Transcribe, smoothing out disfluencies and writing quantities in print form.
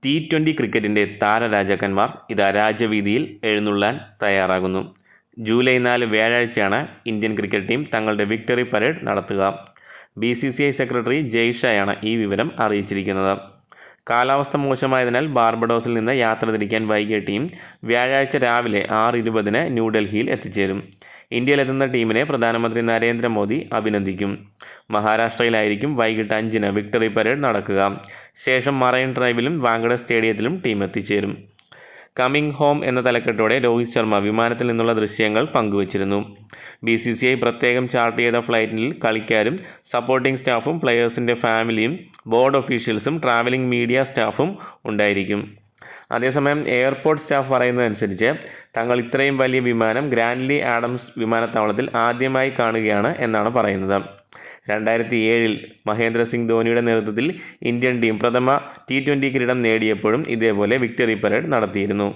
T20 ക്രിക്കറ്റിൻ്റെ താരരാജാക്കന്മാർ ഇതാ രാജവീതിയിൽ എഴുന്നള്ളാൻ തയ്യാറാകുന്നു. July 4 വ്യാഴാഴ്ചയാണ് Indian cricket team തങ്ങളുടെ വിക്ടറി പരേഡ് നടത്തുക. BCCI സെക്രട്ടറി ജയ് ഷായാണ് ഈ വിവരം അറിയിച്ചിരിക്കുന്നത്. കാലാവസ്ഥ മോശമായതിനാൽ ബാർബഡോസിൽ നിന്ന് യാത്ര തിരിക്കാൻ വൈകിയ ടീം വ്യാഴാഴ്ച രാവിലെ 6:20 ന്യൂഡൽഹിയിൽ എത്തിച്ചേരും. ഇന്ത്യയിലെത്തുന്ന ടീമിനെ പ്രധാനമന്ത്രി നരേന്ദ്രമോദി അഭിനന്ദിക്കും. മഹാരാഷ്ട്രയിലായിരിക്കും വൈകിട്ട് 5 വിക്ടറി പരേഡ് നടക്കുക. ശേഷം മറൈൻ ഡ്രൈവിലും വാങ്കഡെ സ്റ്റേഡിയത്തിലും ടീം എത്തിച്ചേരും. കമ്മിങ് ഹോം എന്ന തലക്കെട്ടോടെ രോഹിത് ശർമ്മ വിമാനത്തിൽ നിന്നുള്ള ദൃശ്യങ്ങൾ പങ്കുവച്ചിരുന്നു. BCCI പ്രത്യേകം ചാർട്ട് ചെയ്ത ഫ്ലൈറ്റിൽ കളിക്കാരും സപ്പോർട്ടിംഗ് സ്റ്റാഫും പ്ലെയേഴ്സിൻ്റെ ഫാമിലിയും ബോർഡ് ഒഫീഷ്യൽസും ട്രാവലിംഗ് മീഡിയ സ്റ്റാഫും ഉണ്ടായിരിക്കും. അതേസമയം എയർപോർട്ട് സ്റ്റാഫ് പറയുന്നതനുസരിച്ച് തങ്ങൾ ഇത്രയും വലിയ വിമാനം ഗ്രാൻഡ്ലി ആഡംസ് വിമാനത്താവളത്തിൽ ആദ്യമായി കാണുകയാണ് എന്നാണ് പറയുന്നത്. 2007 മഹേന്ദ്ര സിംഗ് ധോണിയുടെ നേതൃത്വത്തിൽ ഇന്ത്യൻ ടീം പ്രഥമ T20 കിരീടം നേടിയപ്പോഴും ഇതേപോലെ വിക്ടറി പരേഡ് നടത്തിയിരുന്നു.